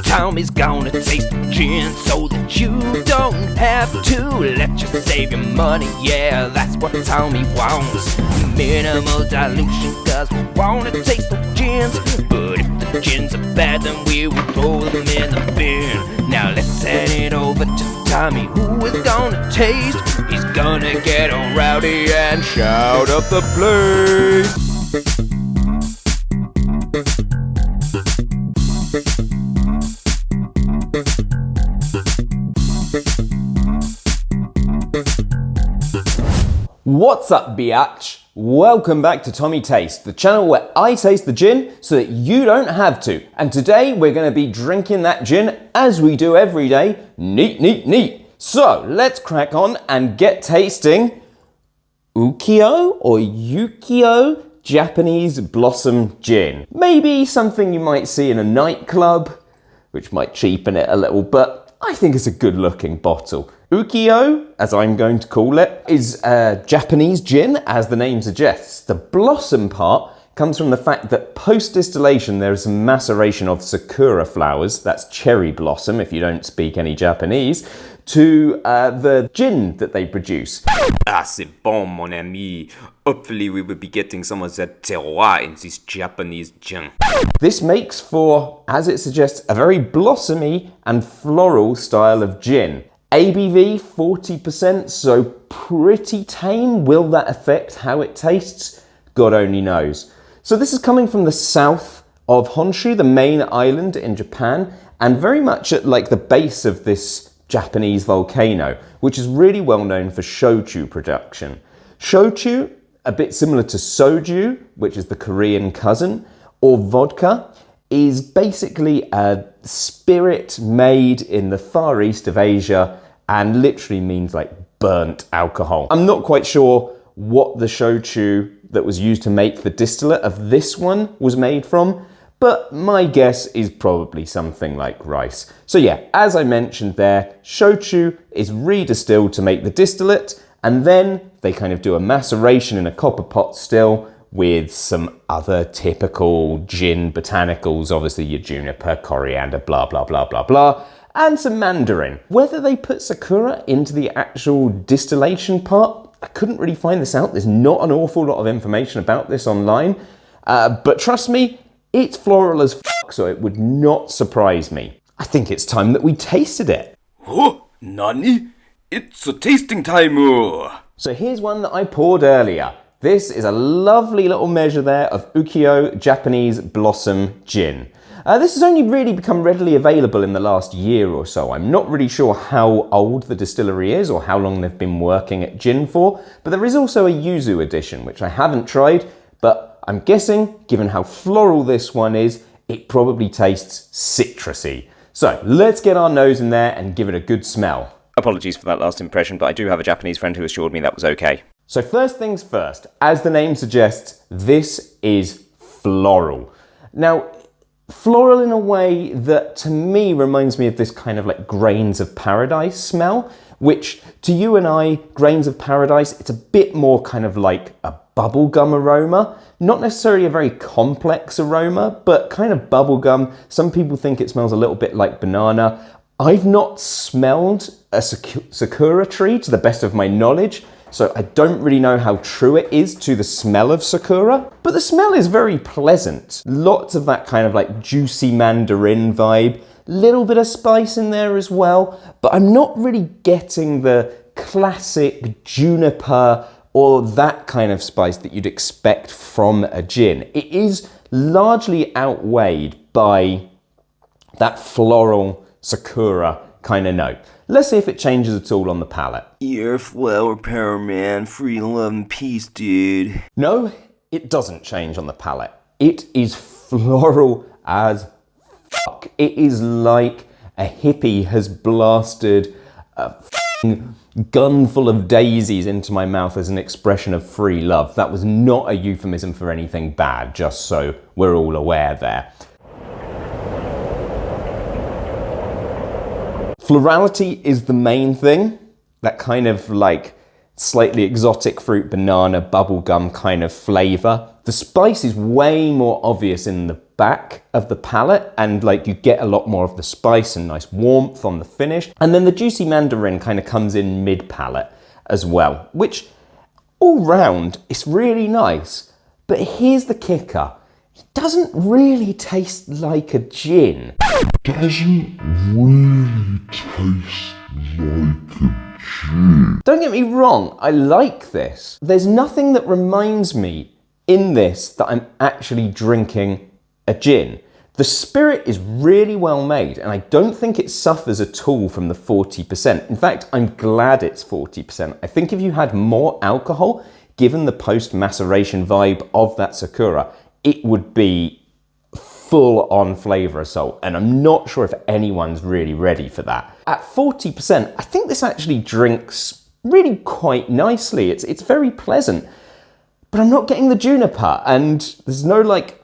Tommy's gonna taste the gin so that you don't have to. Let's just save your money, yeah, that's what Tommy wants. Minimal dilution, cause we wanna taste the gins. But if the gins are bad, then we will throw them in the bin. Now let's hand it over to Tommy, who is gonna taste. He's gonna get all rowdy and shout up the place. What's up, biatch? Welcome back to Tommy Taste, the channel where I taste the gin so that you don't have to. And today we're going to be drinking that gin as we do every day. Neat, neat, neat. So let's crack on and get tasting Ukiyo or Ukiyo Japanese Blossom Gin. Maybe something you might see in a nightclub, which might cheapen it a little, but I think it's a good looking bottle. Ukiyo, as I'm going to call it, is a Japanese gin, as the name suggests. The blossom part comes from the fact that post-distillation there is a maceration of sakura flowers, that's cherry blossom if you don't speak any Japanese, to the gin that they produce. Ah, c'est bon, mon ami. Hopefully we will be getting some of that terroir in this Japanese gin. This makes for, as it suggests, a very blossomy and floral style of gin. ABV 40%, so pretty tame. Will that affect how it tastes? God only knows. So this is coming from the south of Honshu, the main island in Japan, and very much at like the base of this Japanese volcano, which is really well known for shochu production. Shochu, a bit similar to soju, which is the Korean cousin, or vodka, is basically a spirit made in the far east of Asia and literally means like burnt alcohol. I'm not quite sure what the shochu that was used to make the distillate of this one was made from, but my guess is probably something like rice. So yeah, as I mentioned there, shochu is redistilled to make the distillate, and then they kind of do a maceration in a copper pot still with some other typical gin botanicals, obviously your juniper, coriander, blah, blah, blah, blah, blah, and some mandarin. Whether they put sakura into the actual distillation part, I couldn't really find this out. There's not an awful lot of information about this online, but trust me, it's floral as fuck, so it would not surprise me. I think it's time that we tasted it. Oh, nani? It's a tasting time. So here's one that I poured earlier. This is a lovely little measure there of Ukiyo Japanese Blossom Gin. This has only really become readily available in the last year or so. I'm not really sure how old the distillery is or how long they've been working at gin for, but there is also a yuzu edition, which I haven't tried, but I'm guessing, given how floral this one is, it probably tastes citrusy. So let's get our nose in there and give it a good smell. Apologies for that last impression, but I do have a Japanese friend who assured me that was okay. So first things first, as the name suggests, this is floral. Now, floral in a way that to me reminds me of this kind of like grains of paradise smell, which to you and I, grains of paradise, it's a bit more kind of like a bubblegum aroma. Not necessarily a very complex aroma, but kind of bubblegum. Some people think it smells a little bit like banana. I've not smelled a sakura tree to the best of my knowledge, so I don't really know how true it is to the smell of sakura, but the smell is very pleasant. Lots of that kind of like juicy mandarin vibe, little bit of spice in there as well, but I'm not really getting the classic juniper or that kind of spice that you'd expect from a gin. It is largely outweighed by that floral sakura kind of note. Let's see if it changes at all on the palate. You're flower power, man. Free love and peace, dude. No, it doesn't change on the palate. It is floral as fuck. It is like a hippie has blasted a gun full of daisies into my mouth as an expression of free love. That was not a euphemism for anything bad, just so we're all aware there. Florality is the main thing. That kind of like slightly exotic fruit, banana, bubblegum kind of flavour. The spice is way more obvious in the back of the palate, and like you get a lot more of the spice and nice warmth on the finish. And then the juicy mandarin kind of comes in mid-palate as well, which all round is really nice. But here's the kicker. It doesn't really taste like a gin. Doesn't really taste like a gin. Don't get me wrong, I like this. There's nothing that reminds me in this that I'm actually drinking a gin. The spirit is really well made, and I don't think it suffers at all from the 40%. In fact, I'm glad it's 40%. I think if you had more alcohol, given the post-maceration vibe of that sakura, it would be full-on flavour assault, and I'm not sure if anyone's really ready for that. At 40%, I think this actually drinks really quite nicely. It's very pleasant, but I'm not getting the juniper, and there's no like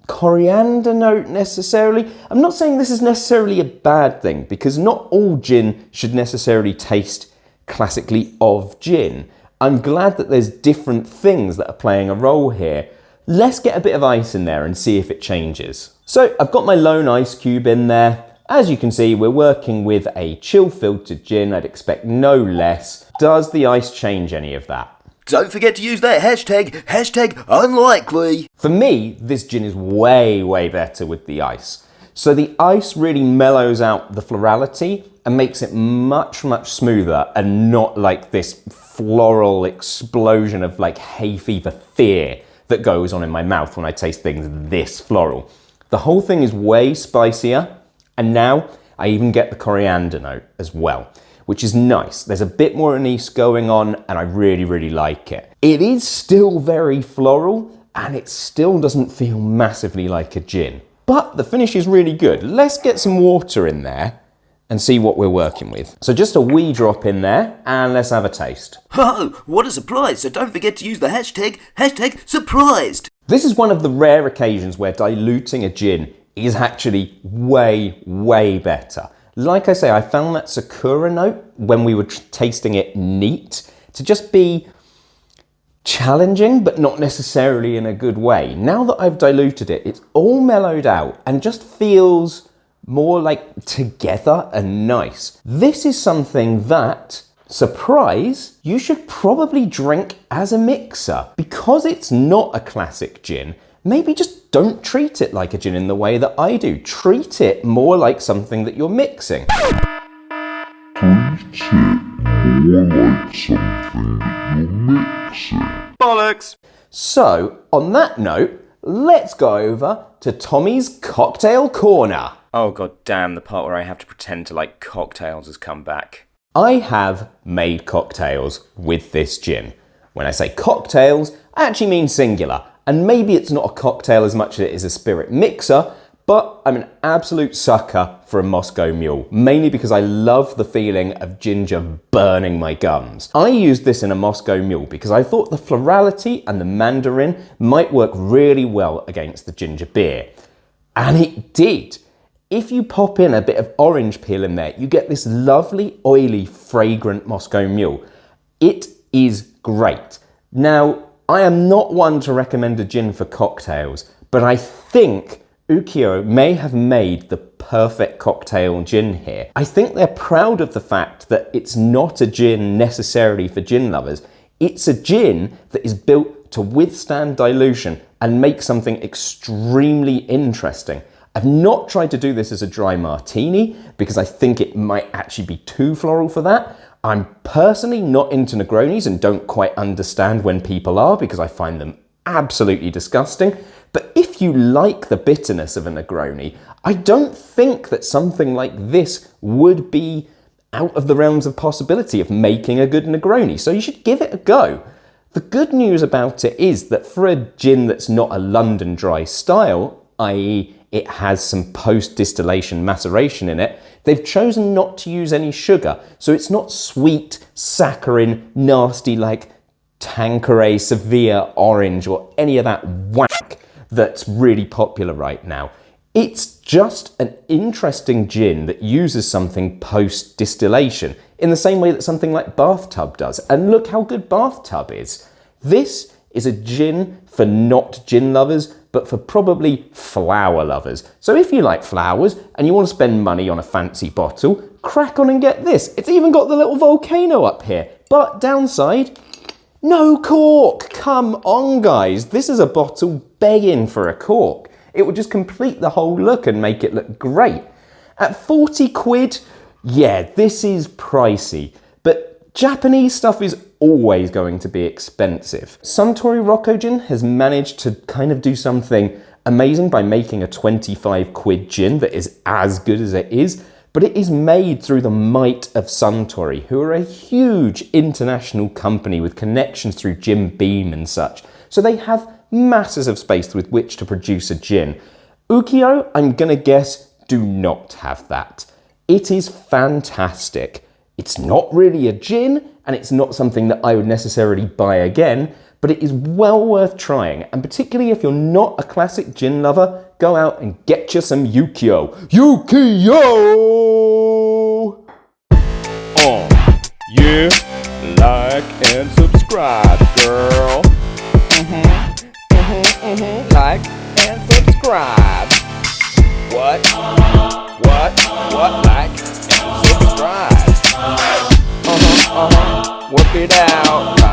coriander note necessarily. I'm not saying this is necessarily a bad thing, because not all gin should necessarily taste classically of gin. I'm glad that there's different things that are playing a role here. Let's get a bit of ice in there and see if it changes. So I've got my lone ice cube in there. As you can see, we're working with a chill filtered gin. I'd expect no less. Does the ice change any of that? Don't forget to use that hashtag unlikely. For me, this gin is way, way better with the ice. So the ice really mellows out the florality and makes it much, much smoother, and not like this floral explosion of like hay fever fear that goes on in my mouth when I taste things this floral. The whole thing is way spicier, and now I even get the coriander note as well, which is nice. There's a bit more anise going on, and I really, really like it. It is still very floral, and it still doesn't feel massively like a gin. But the finish is really good. Let's get some water in there and see what we're working with. So just a wee drop in there, and let's have a taste. Oh, what a surprise. So don't forget to use the hashtag surprised. This is one of the rare occasions where diluting a gin is actually way, way better. Like I say, I found that sakura note when we were tasting it neat to just be challenging, but not necessarily in a good way. Now that I've diluted it, it's all mellowed out and just feels more like together and nice. This is something that, surprise, you should probably drink as a mixer. Because it's not a classic gin, maybe just don't treat it like a gin in the way that I do. Treat it more like something that you're mixing. Treat it more like something that you're mixing. Bollocks! So, on that note, let's go over to Tommy's Cocktail Corner. Oh god damn, the part where I have to pretend to like cocktails has come back. I have made cocktails with this gin. When I say cocktails, I actually mean singular. And maybe it's not a cocktail as much as it is a spirit mixer, but I'm an absolute sucker for a Moscow Mule, mainly because I love the feeling of ginger burning my gums. I used this in a Moscow Mule because I thought the florality and the mandarin might work really well against the ginger beer. And it did. If you pop in a bit of orange peel in there, you get this lovely, oily, fragrant Moscow Mule. It is great. Now, I am not one to recommend a gin for cocktails, but I think Ukiyo may have made the perfect cocktail gin here. I think they're proud of the fact that it's not a gin necessarily for gin lovers. It's a gin that is built to withstand dilution and make something extremely interesting. I've not tried to do this as a dry martini because I think it might actually be too floral for that. I'm personally not into Negronis and don't quite understand when people are because I find them absolutely disgusting. But if you like the bitterness of a Negroni, I don't think that something like this would be out of the realms of possibility of making a good Negroni. So you should give it a go. The good news about it is that for a gin that's not a London dry style, i.e. it has some post-distillation maceration in it, they've chosen not to use any sugar. So it's not sweet, saccharine, nasty like Tanqueray, Sevilla, orange or any of that whack that's really popular right now. It's Just an interesting gin that uses something post-distillation, in the same way that something like bathtub does. And look how good bathtub is. This is a gin for not gin lovers, but for probably flower lovers. So if you like flowers and you want to spend money on a fancy bottle, crack on and get this. It's even got the little volcano up here. But downside, no cork. Come on, guys. This is a bottle begging for a cork. It would just complete the whole look and make it look great. At 40 quid, yeah, this is pricey, but Japanese stuff is always going to be expensive. Suntory Rocco Gin has managed to kind of do something amazing by making a 25 quid gin that is as good as it is, but it is made through the might of Suntory, who are a huge international company with connections through Jim Beam and such. So they have masses of space with which to produce a gin. Ukiyo, I'm gonna guess, do not have that. It is fantastic. It's not really a gin, and it's not something that I would necessarily buy again, but it is well worth trying, and particularly if you're not a classic gin lover, go out and get you some Ukiyo. Ukiyo! Yeah, like and subscribe, girl. Like and subscribe. What? Like and subscribe. Work it out.